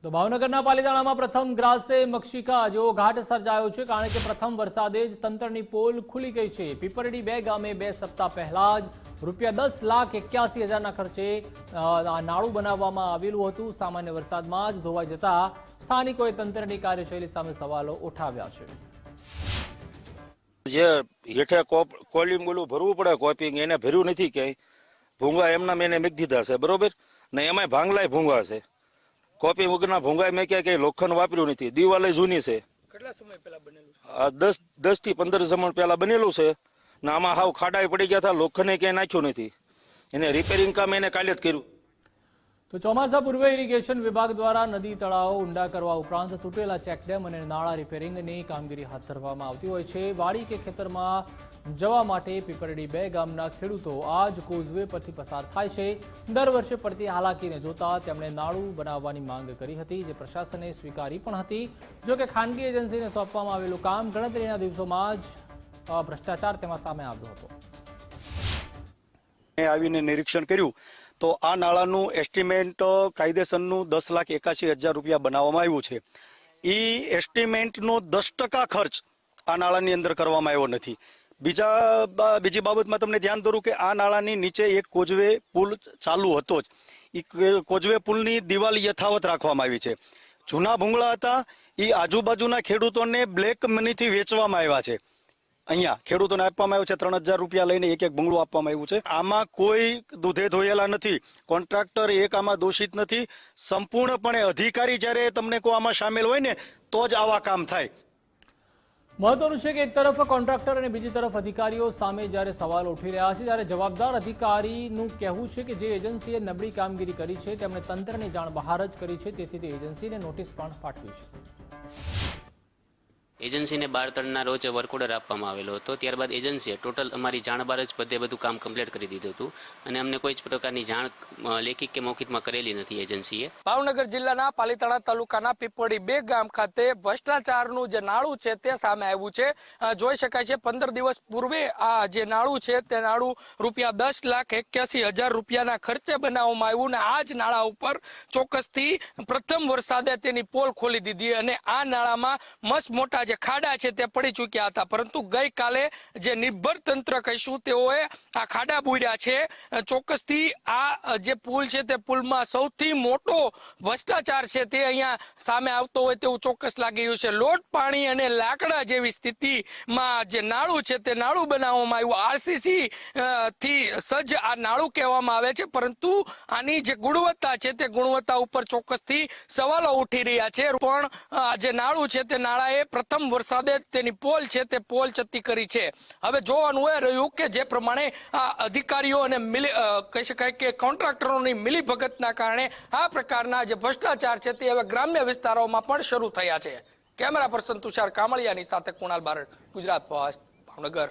તો ભાવનગરના પાલીતાણામાં પ્રથમ ગ્રાસે મક્ષિકા જેવો ઘાટ સર્જાયો છે, કારણ કે પ્રથમ વરસાદે જ તંત્રની પોલ ખુલી ગઈ છે। પીપરડી 2 ગામે 2 સપ્તાહ પહેલા જ ₹10,81,000ના ખર્ચે આ નાળું બનાવવામાં આવેલું હતું। સામાન્ય વરસાદમાં જ ધોવાઈ જતા સ્થાનિકોએ તંત્રની કાર્યશૈલી સામે સવાલો ઉઠાવ્યા છે। જે હેઠે કોલિંગ બોલું ભરવું પડે, કોપિંગ એને ભર્યું નથી ક્યાંય, ભૂંગા એમના મેં મૂકી દીધા છે, બરોબર ને એમાંય ભાંગલાય ભૂંગા છે। કોપી વગરના ભૂંગા મેં ક્યાં લોખંડ વાપર્યું નથી, દિવાલે જૂની છે। કેટલા સમય પહેલા બનેલું? 10 થી 15 જમણ પહેલા બનેલું છે ને આમાં હાવ ખાડાઈ પડી ગયા હતા, લોખંડે ક્યાંય નાખ્યું નથી, એને રિપેરિંગ કામ એને કાલે જ કર્યું। તો ચોમાસા પૂર્વે ઇરિગેશન વિભાગ દ્વારા નદી તળાવો ઊંડા કરવા ઉપરાંત તૂટેલા ચેકડેમ અને નાળા રિપેરિંગની કામગીરી હાથ ધરવામાં આવતી હોય છે। વાડી કે ખેતરમાં જવા માટે પીપરડી 2 ગામના ખેડૂતો આ જ કોઝવે પરથી પસાર થાય છે। દર વર્ષે પડતી હાલાકીને જોતા તેમણે નાળું બનાવવાની માંગ કરી હતી, જે પ્રશાસને સ્વીકારી પણ હતી। જો કે ખાનગી એજન્સીને સોંપવામાં આવેલું કામ ગણતરીના દિવસોમાં જ ભ્રષ્ટાચાર તેમાં સામે આવ્યો હતો। આવીને નિરીક્ષણ કર્યું તો આ નાળાનું એસ્ટિમેટ કાયદેસરનું ₹10,81,000 બનાવવામાં આવ્યું છે। એ એસ્ટિમેટનો 10% ખર્ચ આ નાળાની અંદર કરવામાં આવ્યો નથી। બીજી બાબતમાં તમને ધ્યાન દોરું કે આ નાળાની નીચે એક કોઝવે પુલ ચાલુ હતો જ, એ કોઝવે પુલની દિવાલ યથાવત રાખવામાં આવી છે। જૂના ભૂંગળા હતા એ આજુબાજુના ખેડૂતોને બ્લેક મનીથી વેચવામાં આવ્યા છે। અહીંયા ખેડૂતોને આપવામાં આવ્યું છે ₹3,000 લઈને એક ભૂંગળું આપવામાં આવ્યું છે। આમાં કોઈ દૂધે ધોયેલા નથી, કોન્ટ્રાક્ટર એક આમાં દોષિત નથી। સંપૂર્ણપણે અધિકારી જ્યારે તમને કોઈ આમાં સામેલ હોય ને તો જ આવા કામ થાય। મહત્વનું છે કે એક તરફ કોન્ટ્રાક્ટર અને બીજી તરફ અધિકારીઓ સામે જ્યારે સવાલ ઉઠી રહ્યા છે, ત્યારે જવાબદાર અધિકારીનું કહેવું છે કે જે એજન્સીએ નબળી કામગીરી કરી છે તેમણે તંત્રની જાણ બહાર જ કરી છે, તેથી તે એજન્સીને નોટિસ પણ પાઠવી છે। એજન્સીને 12/3ના રોજ વર્ક ઓર્ડર આપવામાં આવેલો હતો, ત્યારબાદ એજન્સીએ ટોટલ અમારી જાણ બહાર જ બધું કામ કમ્પ્લીટ કરી દીધું હતું અને અમને કોઈ જ પ્રકારની જાણ લેખિત કે મૌખિકમાં કરેલી નથી એજન્સીએ। ભાવનગર જિલ્લાના પાલીતાણા તાલુકાના પીપળી 2 ગામ ખાતે ભ્રષ્ટાચારનું જે નાળું છે તે સામે આવ્યું છે। જોઈ શકાય છે 15 દિવસ પૂર્વે આ જે નાળું છે તે નાળું ₹10,81,000ના ખર્ચે બનાવવામાં આવ્યું અને આ જ નાળા ઉપર ચોક્કસથી પ્રથમ વરસાદે તેની પોલ ખોલી દીધી અને આ નાળામાં મસ્ત મોટા જે ખાડા છે તે પડી ચૂક્યા હતા, પરંતુ ગઈકાલે જે નિર્ભર તંત્ર કહીશું તેઓએ આ ખાડા બુર્યા છે। ચોક્કસથી આ જે પુલ છે તે પુલમાં સૌથી મોટો ભ્રષ્ટાચાર છે તે અહીંયા સામે આવતો હોય તેવું ચોક્કસ લાગી રહ્યું છે। લોટ પાણી અને લાકડા જેવી સ્થિતિમાં જે નાળું છે તે નાળું બનાવવામાં આવ્યું, આરસીસી થી સજ્જ આ નાળું કહેવામાં આવે છે, પરંતુ આની જે ગુણવત્તા છે તે ગુણવત્તા ઉપર ચોક્કસથી સવાલો ઉઠી રહ્યા છે। પણ જે નાળું છે તે નાળાએ પ્રથમ વરસાદે તેની પોલ છે તે પોલ ચત્તી કરી છે। હવે જોવાનું એ રહ્યું કે જે પ્રમાણે આ અધિકારીઓ અને કહી શકાય કે કોન્ટ્રાક્ટરોની મિલીભગતના કારણે આ પ્રકારના જે ભ્રષ્ટાચાર છે તે હવે ગ્રામ્ય વિસ્તારોમાં પણ શરૂ થયા છે। કેમેરા પર્સન તુષાર કામળિયાની સાથે કુણાલ બારડ, ગુજરાત ફર્સ્ટ, ભાવનગર।